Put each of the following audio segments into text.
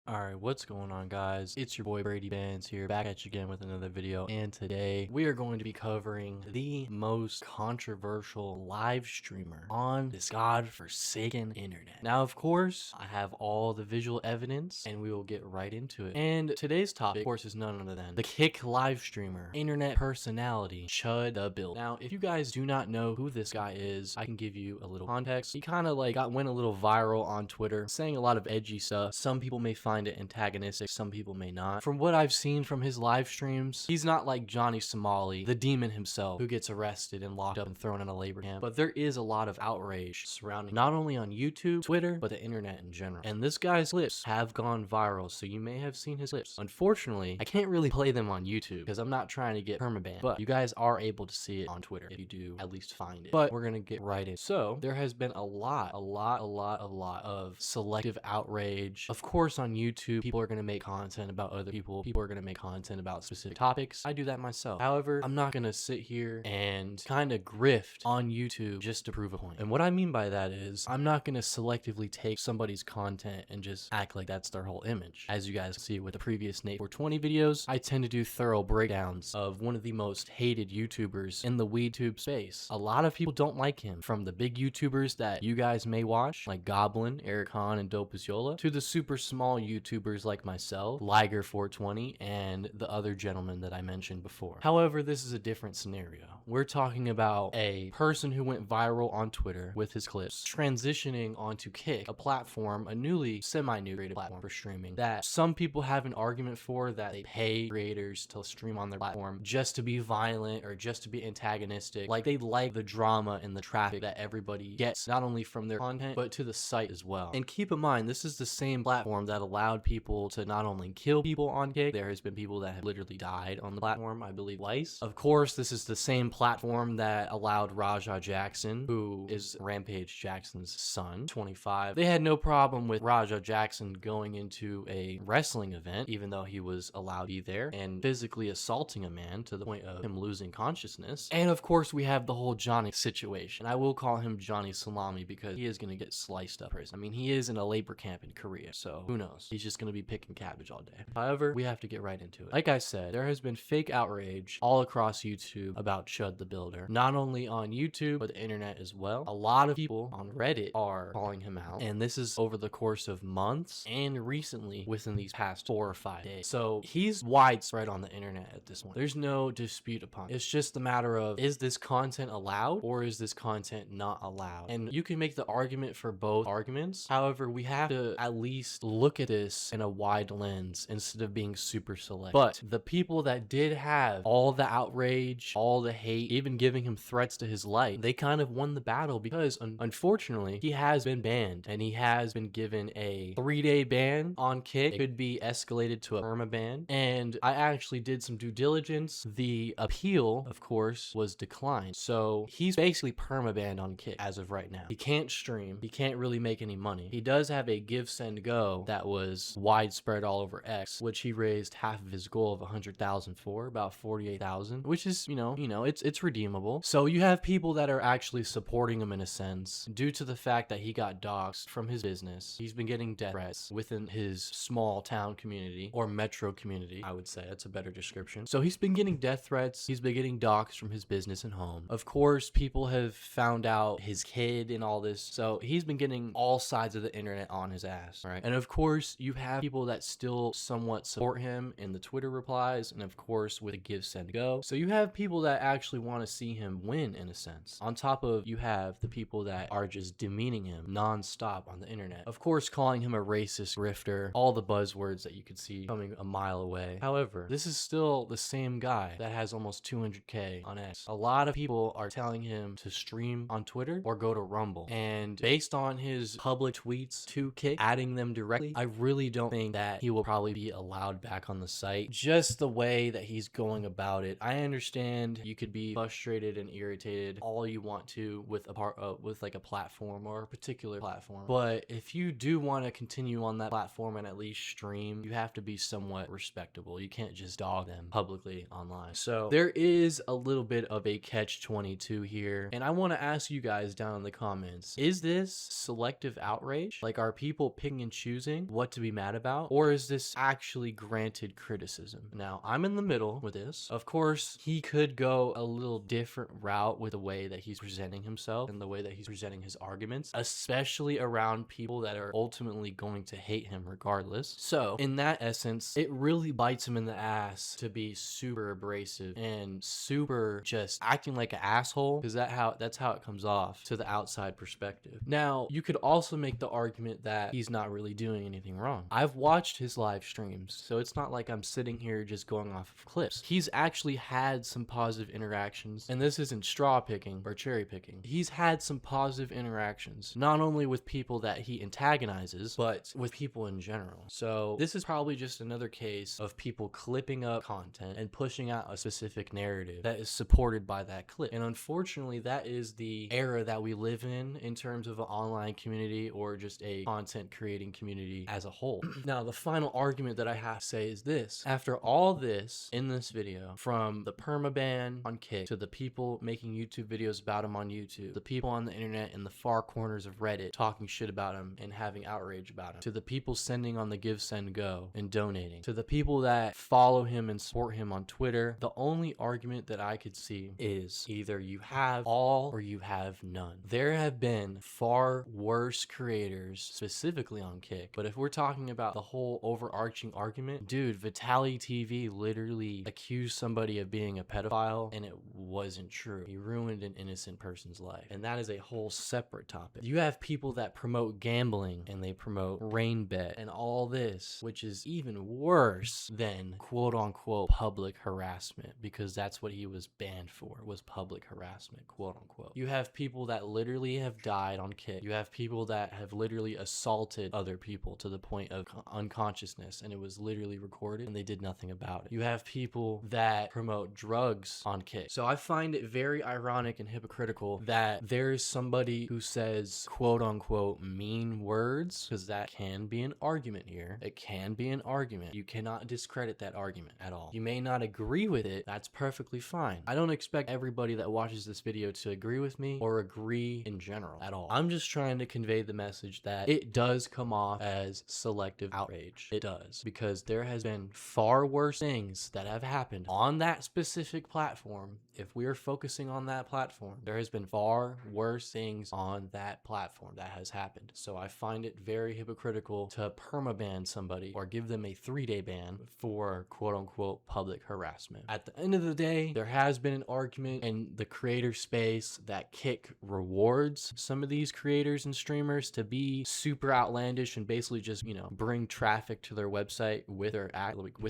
Alright, what's going on, guys? It's your boy Brady here, back at you again with another video, and today we are going to be covering the most controversial live streamer on this godforsaken internet. Now, of course, I have all the visual evidence, and we will get right into it. And today's topic, of course, is none other than the Kick live streamer, internet personality, ChudTheBuilder. Now, if you guys do not know who this guy is, I can give you a little context. He kind of went a little viral on Twitter, saying a lot of edgy stuff. Some people may find it antagonistic, some people may not. From what I've seen from his live streams, he's not like Johnny Somali, the demon himself, who gets arrested and locked up and thrown in a labor camp. But there is a lot of outrage surrounding not only on YouTube, Twitter, but the internet in general. And this guy's clips have gone viral, so you may have seen his clips. Unfortunately, I can't really play them on YouTube because I'm not trying to get permabanned, but you guys are able to see it on Twitter if you do at least find it. But we're gonna get right in. So there has been a lot of selective outrage. Of course, on YouTube, people are going to make content about other people. People are going to make content about specific topics. I do that myself. However, I'm not going to sit here and kind of grift on YouTube just to prove a point. And what I mean by that is I'm not going to selectively take somebody's content and just act like that's their whole image. As you guys see with the previous Nate 420 videos, I tend to do thorough breakdowns of one of the most hated YouTubers in the WeedTube space. A lot of people don't like him, from the big YouTubers that you guys may watch, like Goblin, Eric Hahn, and Dopaziola, to the super small YouTubers like myself, Liger 420, and the other gentleman that I mentioned before. However, this is a different scenario. We're talking about a person who went viral on Twitter with his clips, transitioning onto Kick, a platform, a newly semi-new created platform for streaming, that some people have an argument for, that they pay creators to stream on their platform just to be violent or just to be antagonistic. Like, they like the drama and the traffic that everybody gets, not only from their content, but to the site as well. And keep in mind, this is the same platform that allowed people to not only kill people on Kick, there has been people that have literally died on the platform, I believe twice. Of course, this is the same platform that allowed Raja Jackson, who is Rampage Jackson's son, 25. They had no problem with Raja Jackson going into a wrestling event, even though he was allowed to be there, and physically assaulting a man to the point of him losing consciousness. And of course, we have the whole Johnny situation. I will call him Johnny Salami because he is going to get sliced up. I mean, he is in a labor camp in Korea, so who knows? He's just going to be picking cabbage all day. However, we have to get right into it. Like I said, there has been fake outrage all across YouTube about ChudTheBuilder, not only on YouTube, but the internet as well. A lot of people on Reddit are calling him out, and this is over the course of months and recently within these past 4 or 5 days. So he's widespread on the internet at this point. There's no dispute upon it. It's just a matter of, is this content allowed or is this content not allowed? And you can make the argument for both arguments. However, we have to at least look at this in a wide lens instead of being super select. But the people that did have all the outrage, all the hate, even giving him threats to his life, they kind of won the battle because unfortunately he has been banned, and he has been given a 3-day ban on Kick. It could be escalated to a permaban, and I actually did some due diligence. The appeal, of course, was declined, so he's basically permabanned on Kick as of right now. He can't stream, he can't really make any money. He does have a give send go that was widespread all over X, which he raised half of his goal of 100,000 for, about 48,000, which is, it's redeemable. So you have people that are actually supporting him in a sense due to the fact that he got doxxed from his business. He's been getting death threats within his small town community, or metro community, I would say. That's a better description. So he's been getting death threats. He's been getting doxxed from his business and home. Of course, people have found out his kid and all this. So he's been getting all sides of the internet on his ass, right? And of course, you have people that still somewhat support him in the Twitter replies, and of course with a give send go. So you have people that actually want to see him win in a sense. On top of, you have the people that are just demeaning him non-stop on the internet. Of course, calling him a racist grifter, all the buzzwords that you could see coming a mile away. However, this is still the same guy that has almost 200K on X. A lot of people are telling him to stream on Twitter or go to Rumble. And based on his public tweets to Kick, adding them directly, I really don't think that he will probably be allowed back on the site. Just the way that he's going about it. I understand you could be frustrated and irritated all you want to with a platform or a particular platform, but if you do want to continue on that platform and at least stream, you have to be somewhat respectable. You can't just dog them publicly online. So there is a little bit of a catch-22 here, and I want to ask you guys down in the comments, is this selective outrage? Like, are people picking and choosing what to to be mad about, or is this actually granted criticism? Now, I'm in the middle with this. Of course, he could go a little different route with the way that he's presenting himself and the way that he's presenting his arguments, especially around people that are ultimately going to hate him regardless. So, in that essence, it really bites him in the ass to be super abrasive and super just acting like an asshole, because that's how it comes off to the outside perspective. Now, you could also make the argument that he's not really doing anything wrong. I've watched his live streams, so it's not like I'm sitting here just going off of clips. He's actually had some positive interactions, and this isn't straw picking or cherry picking. He's had some positive interactions, not only with people that he antagonizes, but with people in general. So this is probably just another case of people clipping up content and pushing out a specific narrative that is supported by that clip. And unfortunately, that is the era that we live in terms of an online community or just a content creating community as a whole. Now, the final argument that I have to say is this. After all this in this video, from the permaban on Kick to the people making YouTube videos about him on YouTube, the people on the internet in the far corners of Reddit talking shit about him and having outrage about him, to the people sending on the Give, Send, Go and donating, to the people that follow him and support him on Twitter, the only argument that I could see is either you have all or you have none. There have been far worse creators, specifically on Kick, but if we're talking about the whole overarching argument, dude, Vitaly TV literally accused somebody of being a pedophile and it wasn't true. He ruined an innocent person's life, and that is a whole separate topic. You have people that promote gambling and they promote rain bet and all this, which is even worse than quote unquote public harassment, because that's what he was banned for, was public harassment, quote unquote. You have people that literally have died on Kick. You have people that have literally assaulted other people to the point of unconsciousness, and it was literally recorded and they did nothing about it. You have people that promote drugs on Kick. So I find it very ironic and hypocritical that there's somebody who says quote unquote mean words, because that can be an argument here. It can be an argument. You cannot discredit that argument at all. You may not agree with it. That's perfectly fine. I don't expect everybody that watches this video to agree with me or agree in general at all. I'm just trying to convey the message that it does come off as selective outrage. It does, because there has been far worse things that have happened on that specific platform. If we are focusing on that platform, there has been far worse things on that platform that has happened. So I find it very hypocritical to permaban somebody or give them a 3-day ban for quote unquote public harassment. At the end of the day, there has been an argument in the creator space that Kick rewards some of these creators and streamers to be super outlandish and basically just, bring traffic to their website with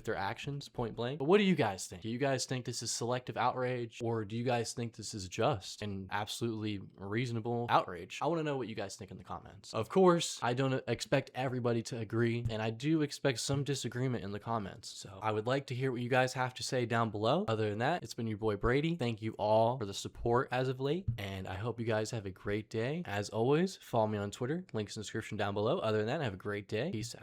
their actions, point blank. But what do you guys think? Do you guys think this is selective outrage, or do you guys think this is just and absolutely reasonable outrage? I want to know what you guys think in the comments. Of course, I don't expect everybody to agree, and I do expect some disagreement in the comments. So I would like to hear what you guys have to say down below. Other than that, it's been your boy Brady. Thank you all for the support as of late, and I hope you guys have a great day. As always, follow me on Twitter. Links in the description down below. Other than that, have a great day. Peace out.